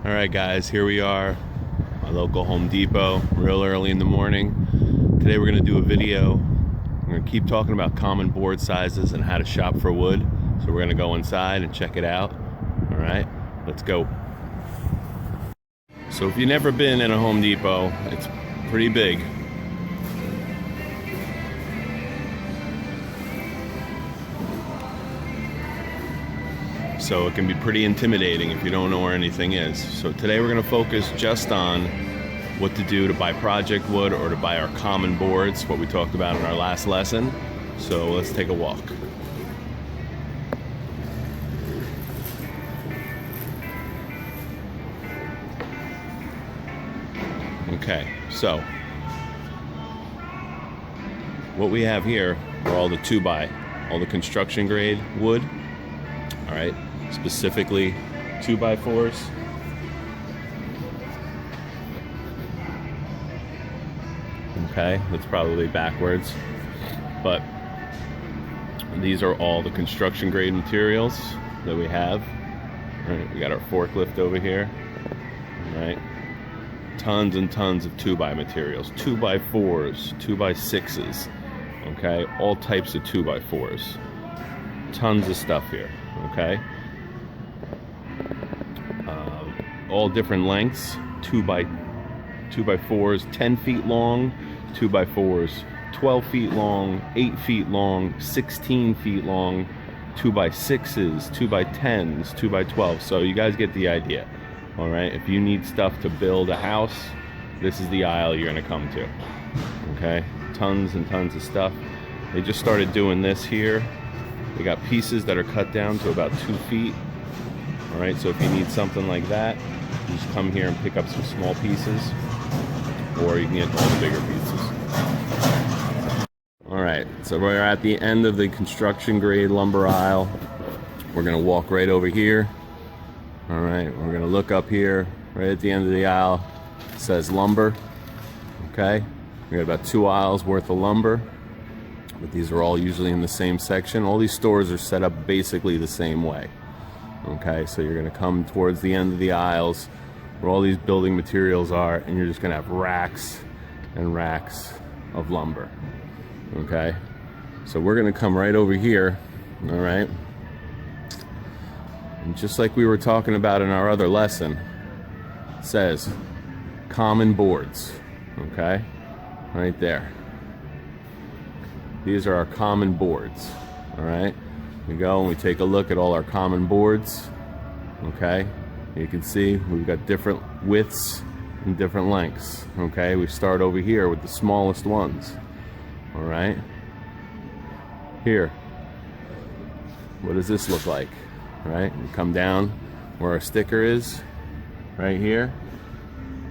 Alright guys, here we are, my local Home Depot, real early in the morning. Today we're going to do a video. We're going to keep talking about common board sizes and how to shop for wood. So we're going to go inside and check it out. Alright, let's go. So if you've never been in a Home Depot, it's pretty big. So it can be pretty intimidating if you don't know where anything is. So today we're going to focus just on what to do to buy project wood or to buy our common boards, what we talked about in our last lesson. So let's take a walk. Okay, so what we have here are all the 2x, all the construction grade wood. All right, specifically 2x4s. Okay, that's probably backwards, but these are all the construction grade materials that we have. All right, we got our forklift over here. All right, tons and tons of 2x materials, 2x4s, 2x6s. Okay, all types of 2x4s. Tons of stuff here. Okay, all different lengths, 2x4s 10 feet long, 2x4s 12 feet long, 8 feet long, 16 feet long, 2x6s, 2x10s, 2x12s. So you guys get the idea. All right, if you need stuff to build a house, this is the aisle you're gonna come to. Okay, tons and tons of stuff. They just started doing this here. We got pieces that are cut down to about 2 feet. All right, so if you need something like that, you just come here and pick up some small pieces, or you can get all the bigger pieces. All right, so we're at the end of the construction grade lumber aisle. We're gonna walk right over here. All right, we're gonna look up here, right at the end of the aisle. It says lumber, okay? We got about 2 aisles worth of lumber. But these are all usually in the same section. All these stores are set up basically the same way. Okay, so you're gonna come towards the end of the aisles where all these building materials are, and you're just gonna have racks and racks of lumber. Okay, so we're gonna come right over here, all right? And just like we were talking about in our other lesson, it says common boards, okay? Right there. These are our common boards, all right? We go and we take a look at all our common boards, okay? You can see we've got different widths and different lengths, okay? We start over here with the smallest ones, all right? Here, what does this look like, all right? We come down where our sticker is, right here.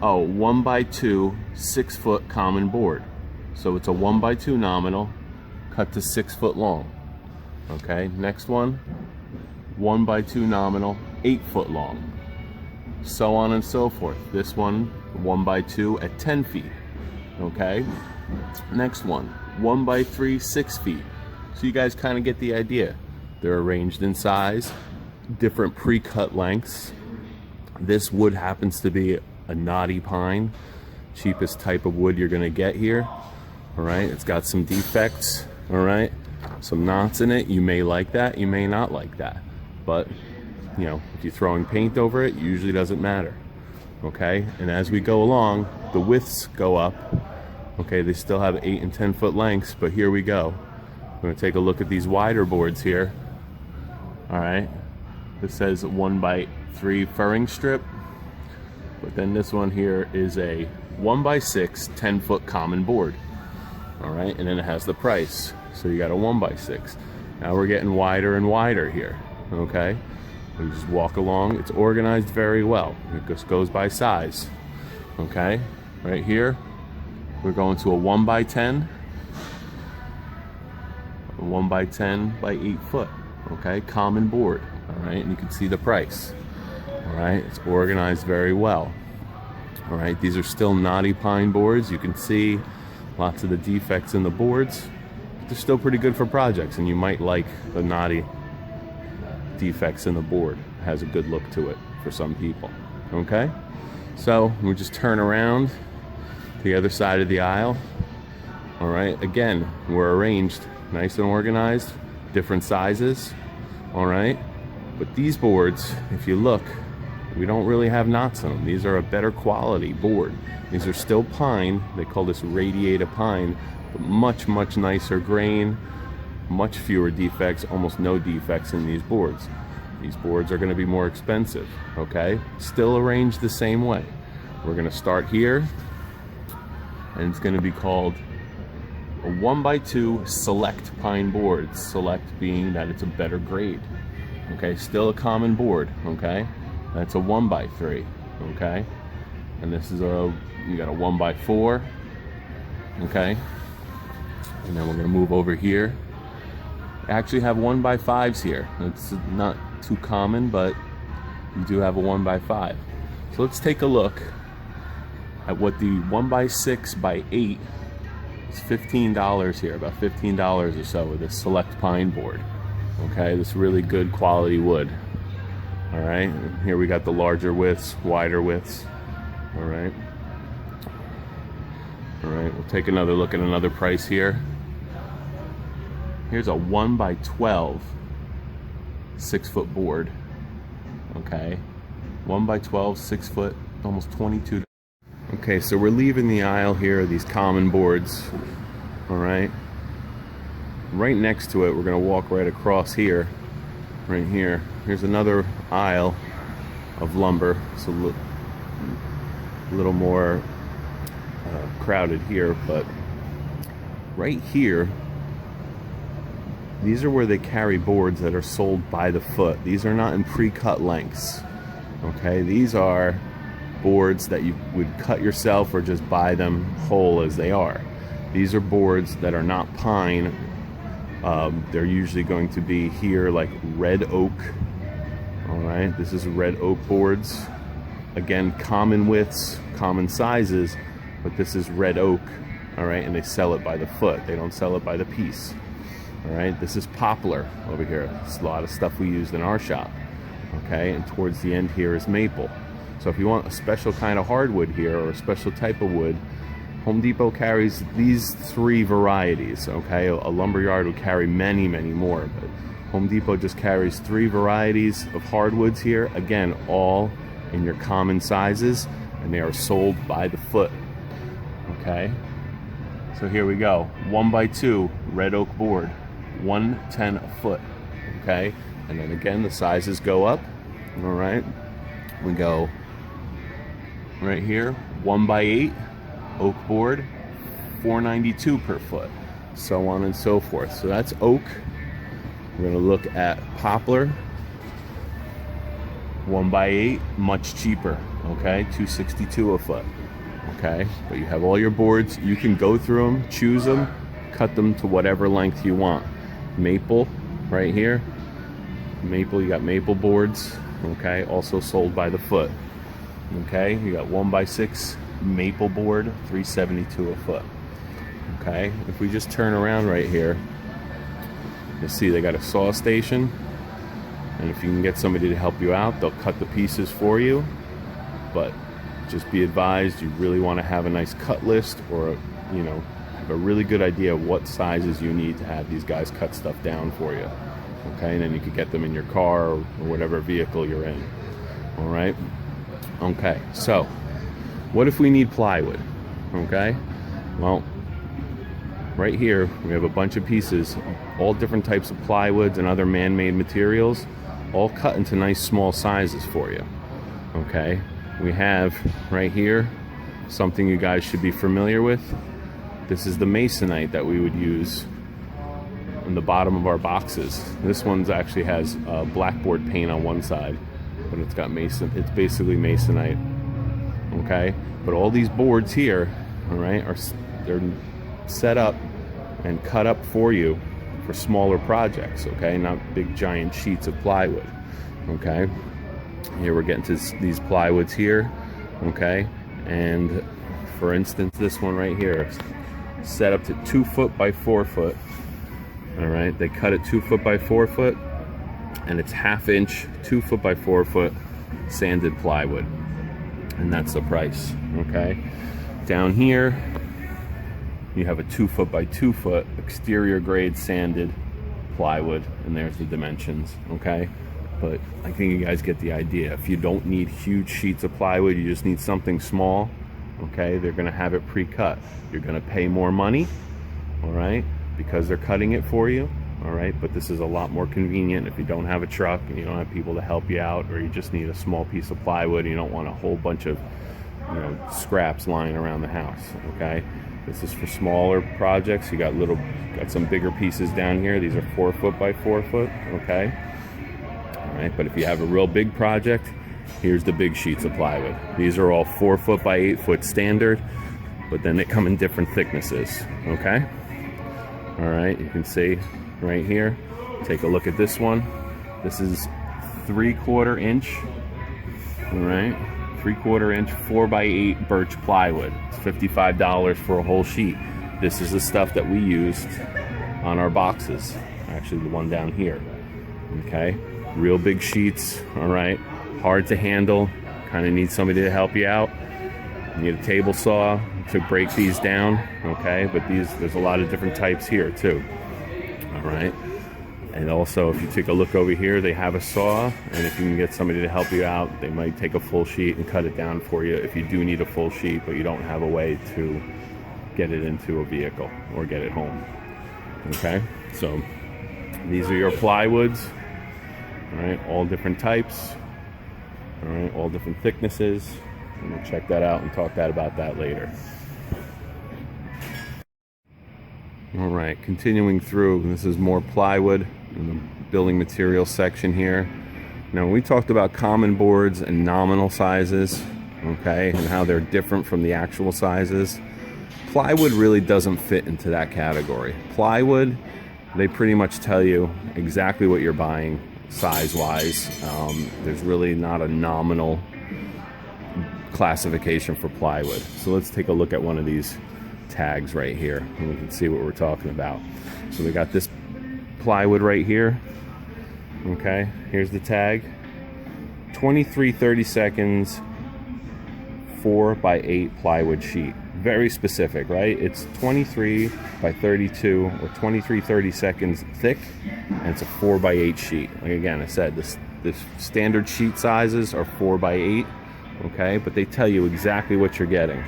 Oh, 1x2, 6 foot common board. So it's a 1x2 nominal, cut to 6 foot long. Okay, next one, 1x2 nominal, 8 foot long. So on and so forth. This one, 1x2 at 10 feet. Okay, next one, 1x3, 6 feet. So you guys kind of get the idea. They're arranged in size, different pre-cut lengths. This wood happens to be a knotty pine, cheapest type of wood you're gonna get here. All right, it's got some defects. All right, some knots in it. You may like that, you may not like that, but you know, if you're throwing paint over it, it usually doesn't matter. Okay, and as we go along, the widths go up. Okay, they still have 8 and 10 foot lengths, but here we go. I'm going to take a look at these wider boards here. All right, this says 1x3 furring strip, but then this one here is a 1x6 10 foot common board. All right, and then it has the price. So you got a 1x6. Now we're getting wider and wider here. Okay, we just walk along. It's organized very well. It just goes by size. Okay, right here we're going to a 1x10, a 1x10 by 8 foot. Okay, common board. All right, and you can see the price. All right, it's organized very well. All right, these are still knotty pine boards. You can see lots of the defects in the boards. They're still pretty good for projects, and you might like the knotty defects in the board. It has a good look to it for some people. okay? So we just turn around to the other side of the aisle. All right, again, we're arranged nice and organized, different sizes, all right? But these boards, if you look, we don't really have knots in them. These are a better quality board. These are still pine. They call this radiated pine, but much, much nicer grain, much fewer defects, almost no defects in these boards. These boards are gonna be more expensive, okay? Still arranged the same way. We're gonna start here, and it's gonna be called a 1x2 select pine board. Select being that it's a better grade, okay? Still a common board, okay? That's a 1x3, okay? And this is you got a 1x4, okay? And then we're gonna move over here. I actually have 1x5s here. It's not too common, but you do have a 1x5. So let's take a look at what the 1x6x8 is. $15 here, about $15 or so with this select pine board. Okay, this really good quality wood. All right, and here we got the larger widths, wider widths. All right. All right, we'll take another look at another price here. Here's a 1x12 6-foot board. Okay, 1x12 6-foot, almost 22. Okay, so we're leaving the aisle here, these common boards. All right, right next to it, we're gonna walk right across here, right here. Here's another aisle of lumber. It's a little more crowded here, but right here, these are where they carry boards that are sold by the foot. These are not in pre-cut lengths, okay? These are boards that you would cut yourself or just buy them whole as they are. These are boards that are not pine. They're usually going to be here like red oak, all right? This is red oak boards. Again, common widths, common sizes, but this is red oak, all right? And they sell it by the foot. They don't sell it by the piece. All right, this is poplar over here. It's a lot of stuff we used in our shop. Okay, and towards the end here is maple. So if you want a special kind of hardwood here or a special type of wood, Home Depot carries these 3 varieties. Okay, a lumberyard would carry many, many more, but Home Depot just carries 3 varieties of hardwoods here. Again, all in your common sizes, and they are sold by the foot. Okay, so here we go. 1x2 red oak board. 110 a foot, okay? And then again, the sizes go up, all right? We go right here, 1x8 oak board, $4.92 per foot, so on and so forth. So that's oak. We're gonna look at poplar, 1x8, much cheaper, okay? $2.62 a foot, okay? But you have all your boards. You can go through them, choose them, cut them to whatever length you want. Maple right here, maple, you got maple boards, okay, also sold by the foot. Okay, you got 1x6 maple board, $3.72 a foot. Okay, if we just turn around right here, you see they got a saw station, and if you can get somebody to help you out, they'll cut the pieces for you. But just be advised, you really want to have a nice cut list, or you know, have a really good idea of what sizes you need to have these guys cut stuff down for you. Okay, and then you could get them in your car or whatever vehicle you're in. All right. Okay, so what if we need plywood? Okay, well, right here we have a bunch of pieces, all different types of plywoods and other man-made materials, all cut into nice small sizes for you. Okay, we have right here something you guys should be familiar with. This is the masonite that we would use in the bottom of our boxes. This one's actually has blackboard paint on one side, but it's got mason. It's basically masonite. Okay, but all these boards here, all right, they're set up and cut up for you for smaller projects. Okay, not big giant sheets of plywood. Okay, here we're getting to these plywoods here. Okay, and for instance, this one right here, set up to 2 foot by 4 foot. All right, they cut it 2 foot by 4 foot, and it's 1/2 inch, 2 foot by 4 foot sanded plywood. and that's the price. Okay, down here you have a 2 foot by 2 foot exterior grade sanded plywood, and there's the dimensions. Okay, but I think you guys get the idea. If you don't need huge sheets of plywood, you just need something small, okay, they're gonna have it pre-cut. You're gonna pay more money, all right, because they're cutting it for you, all right, but this is a lot more convenient if you don't have a truck and you don't have people to help you out, or you just need a small piece of plywood and you don't want a whole bunch of, you know, scraps lying around the house. Okay, this is for smaller projects. You got some bigger pieces down here. These are 4 foot by 4 foot. Okay, all right, but if you have a real big project, here's the big sheets of plywood. These are all 4 foot by 8 foot standard, but then they come in different thicknesses. Okay, all right, you can see right here. Take a look at this one. This is 3/4 inch. All right, 3/4 inch 4 by 8 birch plywood. It's $55 for a whole sheet. This is the stuff that we used on our boxes. Actually, the one down here. Okay, real big sheets. All right, hard to handle. Kind of need somebody to help you out. You need a table saw to break these down. Okay, but there's a lot of different types here too. All right, and also if you take a look over here, they have a saw, and if you can get somebody to help you out, they might take a full sheet and cut it down for you if you do need a full sheet, but you don't have a way to get it into a vehicle or get it home. Okay, so these are your plywoods. All right, all different types. All right, all different thicknesses. And we'll check that out and talk about that later. All right, continuing through, this is more plywood in the building materials section here. Now, we talked about common boards and nominal sizes, okay, and how they're different from the actual sizes. Plywood really doesn't fit into that category. Plywood, they pretty much tell you exactly what you're buying size-wise. There's really not a nominal classification for plywood. So let's take a look at one of these tags right here and we can see what we're talking about. So we got this plywood right here. Okay, here's the tag. 23/32 4 by 8 plywood sheet. Very specific, right? It's 23 by 32 or 23/32 thick, and it's a 4 by 8 sheet. Like again, I said, the standard sheet sizes are 4 by 8. Okay, but they tell you exactly what you're getting.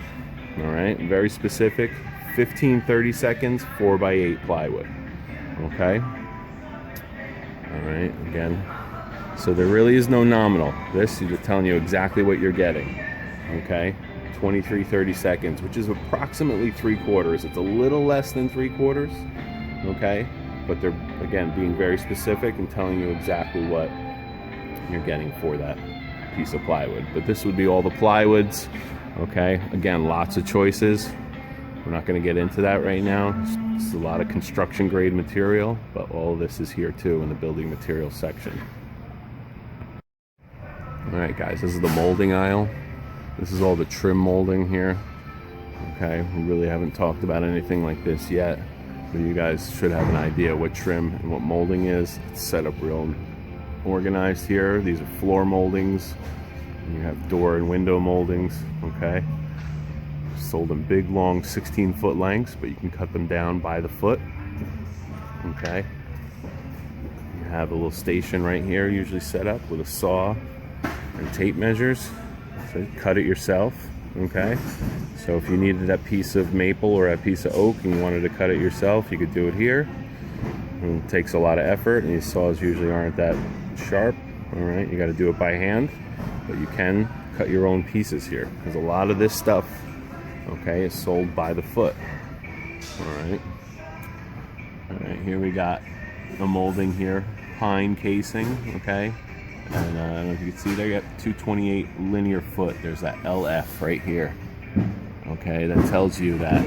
All right, very specific. 15/32 4 by 8 plywood. Okay, all right, again, so there really is no nominal. This is just telling you exactly what you're getting. Okay, 23/32, which is approximately 3/4. It's a little less than 3/4. Okay, but they're again being very specific and telling you exactly what you're getting for that piece of plywood. But this would be all the plywoods. Okay, again, lots of choices. We're not going to get into that right now. It's a lot of construction grade material, but all of this is here too in the building materials section. All right, guys, this is the molding aisle. This is all the trim molding here. Okay, we really haven't talked about anything like this yet, but you guys should have an idea what trim and what molding is. It's set up real organized here. These are floor moldings. You have door and window moldings. Okay, sold in big long 16-foot lengths, but you can cut them down by the foot. Okay, you have a little station right here, usually set up with a saw and tape measures. So cut it yourself. Okay, so if you needed that piece of maple or a piece of oak and you wanted to cut it yourself, you could do it here. And it takes a lot of effort, and these saws usually aren't that sharp. All right, you got to do it by hand, but you can cut your own pieces here because a lot of this stuff, okay, is sold by the foot. All right, here we got a molding here, pine casing. Okay, and I don't know if you can see there, you got 228 linear foot. There's that LF right here. Okay, that tells you that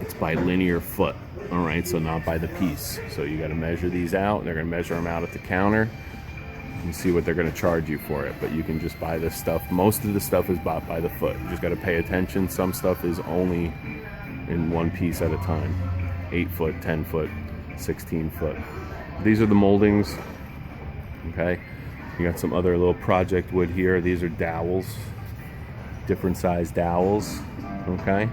it's by linear foot. All right, so not by the piece. So you got to measure these out. They're going to measure them out at the counter and see what they're going to charge you for it. But you can just buy this stuff. Most of the stuff is bought by the foot. You just got to pay attention. Some stuff is only in one piece at a time. 8 foot, 10 foot, 16 foot. These are the moldings. Okay, you got some other little project wood here. These are dowels. different size dowels, okay?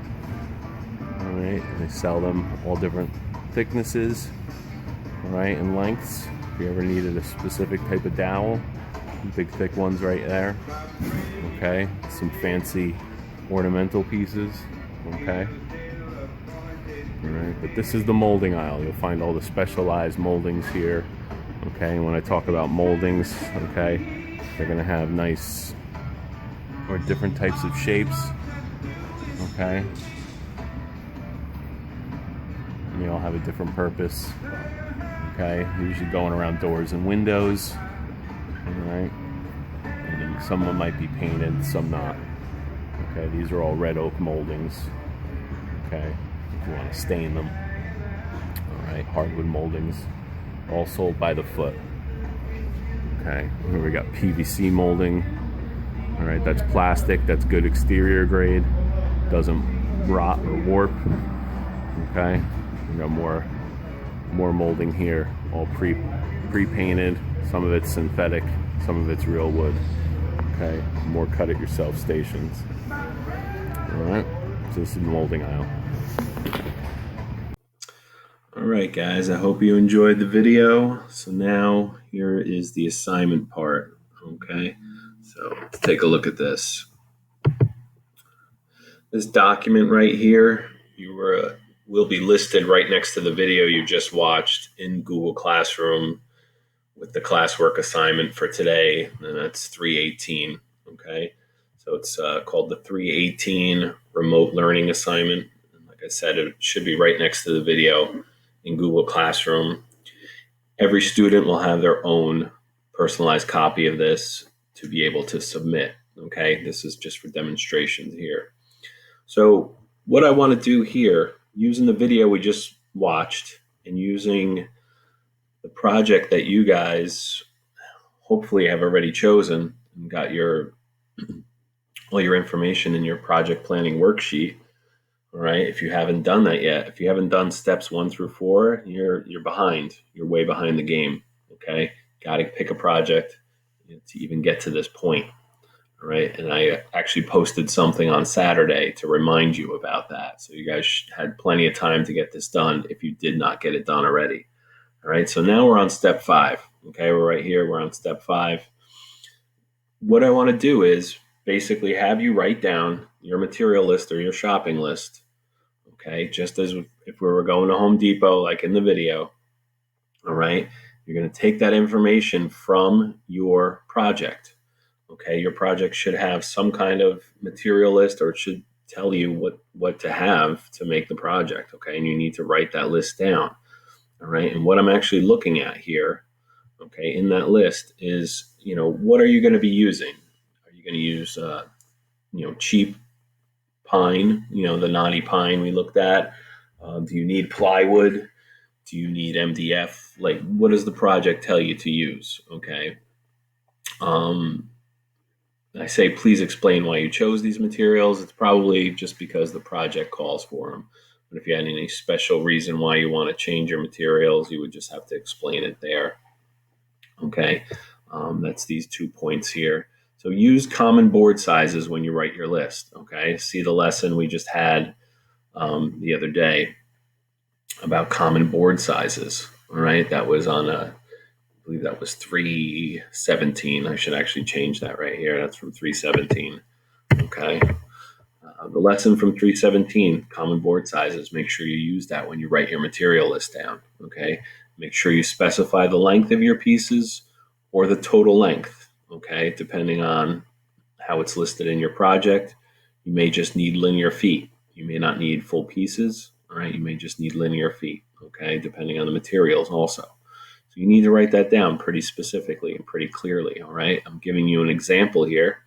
All right, they sell them all different thicknesses, all right, and lengths. If you ever needed a specific type of dowel, big thick ones right there, okay? Some fancy ornamental pieces, okay? All right, but this is the molding aisle. You'll find all the specialized moldings here, okay? And when I talk about moldings, okay, they're gonna have nice or different types of shapes, okay? And they all have a different purpose, okay? Usually going around doors and windows, all right? And then some of them might be painted, some not. Okay, these are all red oak moldings, okay? If you want to stain them, all right? Hardwood moldings, all sold by the foot, okay? Here we got PVC molding. All right, that's plastic, that's good exterior grade, doesn't rot or warp, okay? We got more molding here, all pre-painted. Some of it's synthetic, some of it's real wood, okay? More cut-it-yourself stations. All right, so this is the molding aisle. All right, guys, I hope you enjoyed the video. So now here is the assignment part, okay? So let's take a look at this. This document right here, will be listed right next to the video you just watched in Google Classroom with the classwork assignment for today, and that's 318, okay? So it's called the 318 Remote Learning Assignment. And like I said, it should be right next to the video in Google Classroom. Every student will have their own personalized copy of this to be able to submit, okay? This is just for demonstrations here. So what I want to do here, using the video we just watched and using the project that you guys hopefully have already chosen and got all your information in your project planning worksheet, all right? If you haven't done that yet, if you haven't done steps 1 through 4, you're behind. You're way behind the game, okay? Got to pick a project to even get to this point, all right? And I actually posted something on Saturday to remind you about that. So you guys had plenty of time to get this done if you did not get it done already. All right, so now we're on step 5. Okay, we're right here, we're on step 5. What I want to do is basically have you write down your material list or your shopping list, okay, just as if we were going to Home Depot like in the video, all right? You're going to take that information from your project, okay? Your project should have some kind of material list, or it should tell you what to have to make the project, okay? And you need to write that list down, all right? And what I'm actually looking at here, okay, in that list is, what are you going to be using? Are you going to use, cheap pine, the knotty pine we looked at? Do you need plywood? Do you need MDF? Like, what does the project tell you to use? Okay. I say, please explain why you chose these materials. It's probably just because the project calls for them. But if you had any special reason why you want to change your materials, you would just have to explain it there. Okay. That's these 2 points here. So use common board sizes when you write your list. Okay. See the lesson we just had the other day about common board sizes. All right, that was on I believe that was 317. I should actually change that right here. That's from 317. Okay, the lesson from 317, common board sizes. Make sure you use that when you write your material list down. Okay, make sure you specify the length of your pieces or the total length. Okay, depending on how it's listed in your project, you may just need linear feet. You may not need full pieces. All right, you may just need linear feet, okay, depending on the materials also. So you need to write that down pretty specifically and pretty clearly, all right? I'm giving you an example here.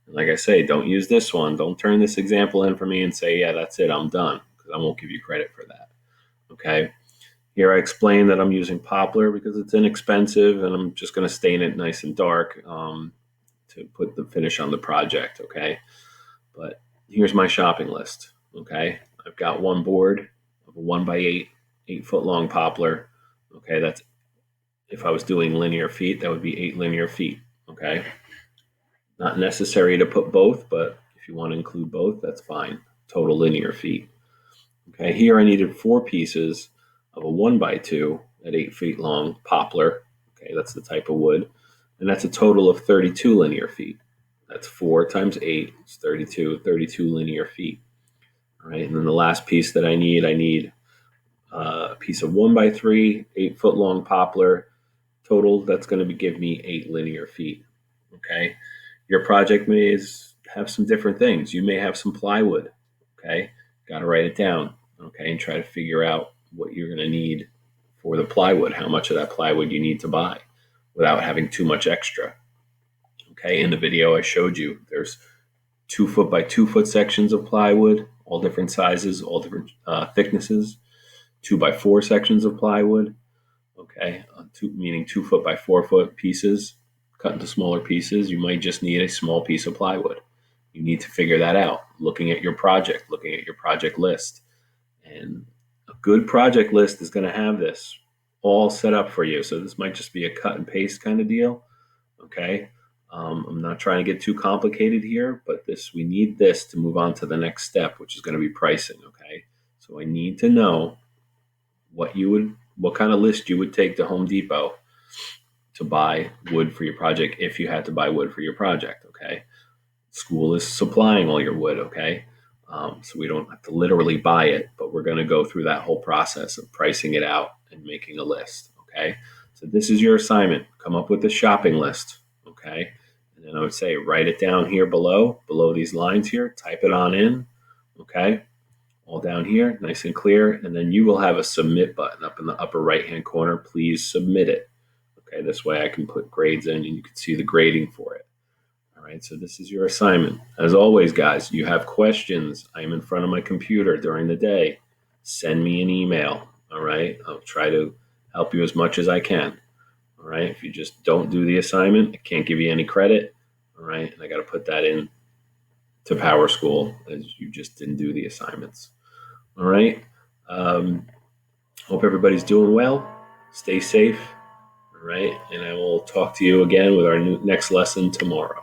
And like I say, don't use this one. Don't turn this example in for me and say, yeah, that's it, I'm done, because I won't give you credit for that, okay? Here I explain that I'm using poplar because it's inexpensive and I'm just going to stain it nice and dark to put the finish on the project, okay? But here's my shopping list, okay? I've got one board of a 1x8, 8-foot long poplar. Okay, that's, if I was doing linear feet, that would be 8 linear feet. Okay, not necessary to put both, but If you want to include both, that's fine. Total linear feet. Okay, here I needed 4 pieces of a 1x2 at 8 feet long poplar. Okay, that's the type of wood. And that's a total of 32 linear feet. That's 4 times 8, it's 32 linear feet. All right, and then the last piece that I need a piece of 1x3, 8-foot long poplar. Total, that's going to give me 8 linear feet. Okay, your project may have some different things. You may have some plywood. Okay, got to write it down. Okay, and try to figure out what you're going to need for the plywood, how much of that plywood you need to buy without having too much extra. Okay, in the video I showed you, there's 2-foot by 2-foot sections of plywood, all different sizes, all different thicknesses. 2x4 sections of plywood. Okay, meaning 2-foot by 4-foot pieces, cut into smaller pieces. You might just need a small piece of plywood. You need to figure that out. Looking at your project list, and a good project list is going to have this all set up for you. So this might just be a cut and paste kind of deal. Okay, I'm not trying to get too complicated here, but we need this to move on to the next step, which is going to be pricing. Okay, so I need to know what kind of list you would take to Home Depot to buy wood for your project if you had to buy wood for your project. Okay, school is supplying all your wood. Okay, so we don't have to literally buy it, but we're going to go through that whole process of pricing it out and making a list. Okay, so this is your assignment. Come up with a shopping list. Okay, and then I would say write it down here below these lines here. Type it on in. Okay, all down here, nice and clear, and then you will have a submit button up in the upper right hand corner. Please submit it. Okay, this way I can put grades in and you can see the grading for it. All right, so this is your assignment. As always, guys, you have questions, I am in front of my computer during the day. Send me an email. All right, I'll try to help you as much as I can. All right, if you just don't do the assignment, I can't give you any credit. All right, and I got to put that in to Power School as you just didn't do the assignments. All right. Hope everybody's doing well. Stay safe. All right. And I will talk to you again with our next lesson tomorrow.